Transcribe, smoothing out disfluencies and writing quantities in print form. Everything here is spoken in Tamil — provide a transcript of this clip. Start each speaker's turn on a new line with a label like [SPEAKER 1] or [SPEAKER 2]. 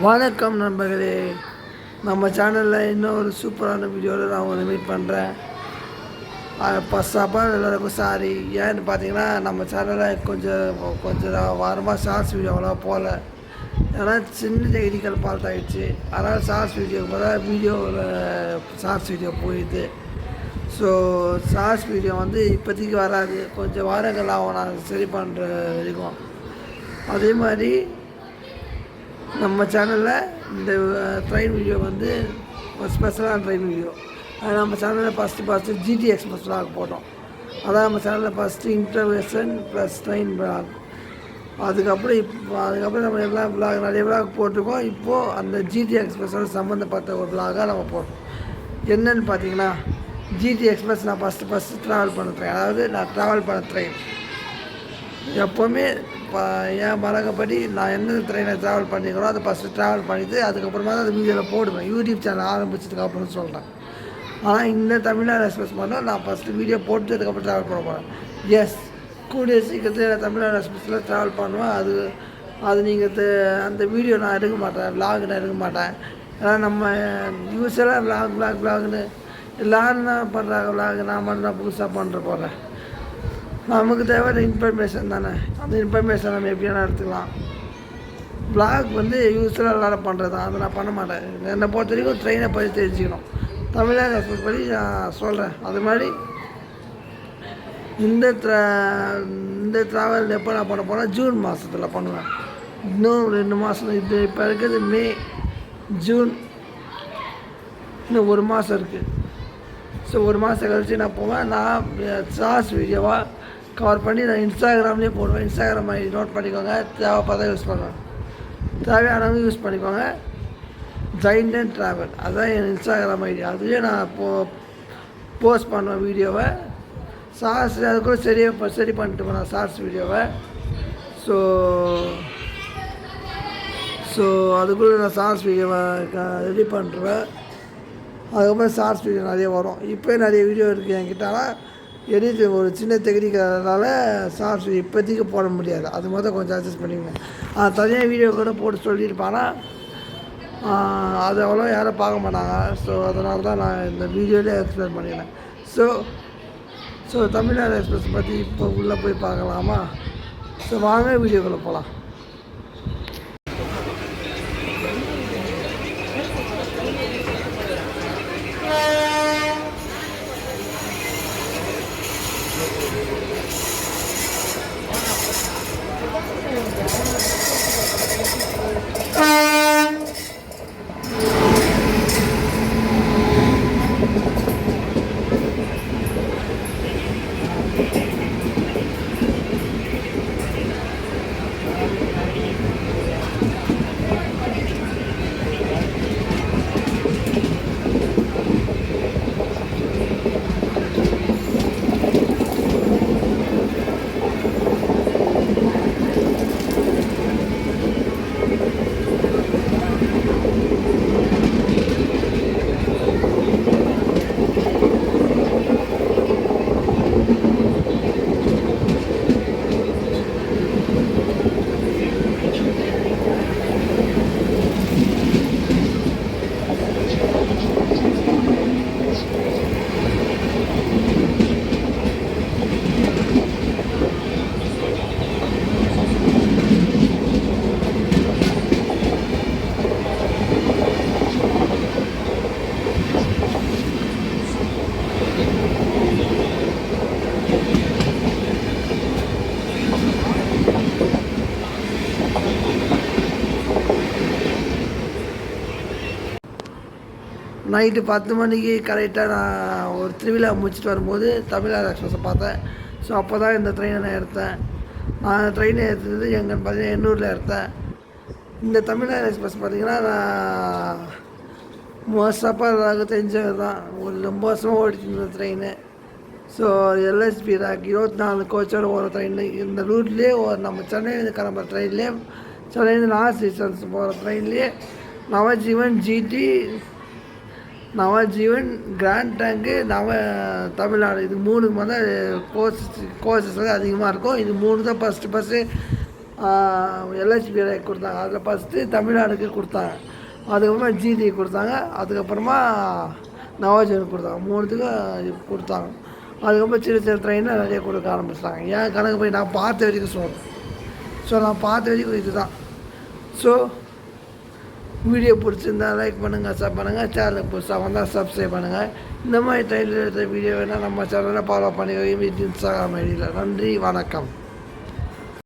[SPEAKER 1] வணக்கம் நண்பர்களே, நம்ம சேனலில் இன்னும் ஒரு சூப்பரான வீடியோவில் நான் உங்களை மீட் பண்ணுறேன். ஃபஸ்ட் ஆஃப் ஆல் எல்லாருக்கும் சாரி. ஏன்னு பார்த்தீங்கன்னா நம்ம சேனலில் கொஞ்சம் வாரமாக ஷார்ட்ஸ் வீடியோ அவ்வளோ போகல. ஏன்னா சின்ன டெக்னிக்கல் ஃபால்ட் ஆகிடுச்சு. அதனால் ஷார்ட்ஸ் வீடியோக்கு பதிலாக வீடியோவில் ஷார்ட்ஸ் வீடியோ போயிடுது. ஸோ ஷார்ட்ஸ் வீடியோ வந்து இப்போதைக்கு வராது, கொஞ்சம் வாரங்கள் ஆகும் நான் சரி பண்ணுற வரைக்கும். அதே மாதிரி நம்ம சேனலில் இந்த ட்ரெயின் வீடியோ வந்து ஒரு ஸ்பெஷலான ட்ரெயின் வீடியோ. அது நம்ம சேனலில் ஃபஸ்ட்டு ஜிடி எக்ஸ்பிரஸ் விளாக் போட்டோம். அதான் நம்ம சேனலில் ஃபஸ்ட்டு இன்டர்வேஷன் ப்ளஸ் ட்ரெயின் விளாக். அதுக்கப்புறம் நம்ம எல்லாம் விளாக் நிறைய விளாக் போட்டிருக்கோம். இப்போது அந்த ஜிடி எக்ஸ்பிரஸோட சம்மந்தப்பட்ட ஒரு விளாகாக நம்ம போட்டோம். என்னென்னு பார்த்தீங்கன்னா, ஜிடி எக்ஸ்பிரஸ் நான் ஃபஸ்ட்டு ட்ராவல் பண்ண ட்ரெயின். அதாவது நான் ட்ராவல் பண்ண ட்ரெயின் எப்போவுமே என் பழக்கப்படி நான் எந்த ட்ரெயினை ட்ராவல் பண்ணிக்கிறோம் அதை ஃபஸ்ட்டு ட்ராவல் பண்ணிவிட்டு அதுக்கப்புறமா தான் அந்த வீடியோவில் போடுவேன். யூடியூப் சேனல் ஆரம்பிச்சதுக்கு அப்புறம் சொல்கிறேன். ஆனால் இந்த தமிழ்நாடு எக்ஸ்பிரஸ் மட்டும் நான் ஃபஸ்ட்டு வீடியோ போட்டு அதுக்கப்புறம் ட்ராவல் பண்ண போகிறேன். எஸ், கூடிய சீக்கிரத்தில் நான் தமிழ்நாடு எக்ஸ்பிரஸில் ட்ராவல் பண்ணுவேன். அது நீங்கள் அந்த வீடியோ நான் எடுக்க மாட்டேன், விலாக் நான் எடுக்க மாட்டேன். ஏன்னா நம்ம யூஸ்வலாக விலாக்னு எல்லோரும் தான் பண்ணுறாங்க. விலாக் நான் மட்டும் நான் புதுசாக பண்ணுற போகிறேன். நமக்கு தேவை இன்ஃபர்மேஷன் தானே. அந்த இன்ஃபர்மேஷன் நம்ம எப்படியான எடுத்துக்கலாம். விளாக் வந்து யூஸ்வலாக எல்லாரும் பண்ணுறது தான், அதை நான் பண்ண மாட்டேன். என்னை பொறுத்த வரைக்கும் ட்ரெயினை பற்றி தெரிஞ்சுக்கணும். தமிழ்நாடு எக்ஸ்பிரஸ் பற்றி நான் சொல்கிறேன். அது மாதிரி இந்த ட்ராவல் எப்போ நான் பண்ண போனால் ஜூன் மாதத்தில் பண்ணுவேன். இன்னும் 2 மாதம். இது இப்போ இருக்கிறது மே, ஜூன், இன்னும் 1 மாதம் இருக்குது. ஸோ 1 மாதம் கழிச்சு நான் போவேன். நான் ஷார்ட்ஸ் வீடியோவாக கவர் பண்ணி நான் இன்ஸ்டாகிராம்லேயே போடுவேன். இன்ஸ்டாகிராம் ஐடி நோட் பண்ணிக்கோங்க, தேவைப்பதான் யூஸ் பண்ணுவேன். தேவையானவங்க யூஸ் பண்ணிக்கோங்க. ஜெயிண்ட் அண்ட் ட்ராவல் அதுதான் என் இன்ஸ்டாகிராம் ஐடி. அதுலேயே நான் போஸ்ட் பண்ணுவேன் வீடியோவை. ஷார்ட்ஸ் அதுக்குள்ளே சரி பண்ணிட்டு போனேன் ஷார்ட்ஸ் வீடியோவை. ஸோ அதுக்குள்ளே நான் ஷார்ட்ஸ் வீடியோவை ரெடி பண்ணுறேன். அதுக்கப்புறம் ஷார்ட்ஸ் வீடியோ நிறைய வரும். இப்போ நிறைய வீடியோ இருக்குது என்கிட்ட. ஆனால் எடிட் ஒரு சின்ன டெக்னிக்கிறதுனால ஷார்ட்ஸ் இப்போதைக்கு போட முடியாது. அது மொதல் கொஞ்சம் அட்ஜஸ்ட் பண்ணிக்கோங்க. தனியாக வீடியோ கூட போட்டு சொல்லியிருப்பானா அது அவ்வளோ யாரும் பார்க்க மாட்டாங்க. ஸோ அதனால தான் நான் இந்த வீடியோவிலே எக்ஸ்பிளைன் பண்ணிடுறேன். ஸோ தமிழ்நாடு எக்ஸ்பிரஸ் பற்றி இப்போ உள்ளே போய் பார்க்கலாமா? ஸோ வாங்க வீடியோக்குள்ளே போகலாம். நைட்டு 10 மணிக்கு கரெக்டாக நான் ஒரு திருவிழா முடிச்சுட்டு வரும்போது தமிழ்நாடு எக்ஸ்பிரஸை பார்த்தேன். ஸோ அப்போ தான் இந்த ட்ரெயினை நான் எடுத்தேன். நான் ட்ரெயினை எடுத்தது எங்கன்னு பார்த்தீங்கன்னா எண்ணூரில் எடுத்தேன். இந்த தமிழ்நாடு எக்ஸ்பிரஸ் பார்த்திங்கன்னா நான் மோஸ்டப்பாக எல்லாருக்கும் தெரிஞ்சது தான். ஒரு ரொம்ப வருஷமாக ஓடிச்சு இந்த ட்ரெயின். ஸோ எல்எஸ்பி ராக் 24 கோச்சோட ஒரு ட்ரெயின். இந்த ரூட்லேயே நம்ம சென்னையிலேருந்து கிளம்புற ட்ரெயின்லேயே, சென்னையிலேருந்து நார்த் ஈஸ்டர்ன்ஸ் போகிற ட்ரெயின்லேயே Navjivan GT, Navjivan, grand trunk, Tamil, Nadu 3க்கு வந்து கோர்சஸ் வந்து அதிகமாக இருக்கும். இது 3 தான் ஃபஸ்ட்டு எல்ஹெச்பிஐ கொடுத்தாங்க. அதில் ஃபஸ்ட்டு தமிழ்நாடுக்கு கொடுத்தாங்க, அதுக்கப்புறமா ஜிடி கொடுத்தாங்க, அதுக்கப்புறமா நவாஜனுக்கு கொடுத்தாங்க. 3த்துக்கும் கொடுத்தாங்க. அதுக்கப்புறம் சின்ன சின்ன ட்ரெயினில் நிறைய கொடுக்க ஆரம்பிச்சிட்டாங்க. ஏன் கணக்கு போய் நான் பார்த்த வரைக்கும் சொல்கிறேன். ஸோ நான் பார்த்த வரைக்கும் இது தான். ஸோ வீடியோ பிடிச்சிருந்தா லைக் பண்ணுங்கள், சப் பண்ணுங்கள். சேனலுக்கு புதுசாக வந்தால் சப்ஸ்கிரைப் பண்ணுங்கள். இந்த மாதிரி ட்ரெயினில் எடுத்த வீடியோ வேணால் நம்ம சேனலில் ஃபாலோ பண்ணி இன்ஸ்டாகிராம் ஐடியில். நன்றி, வணக்கம்.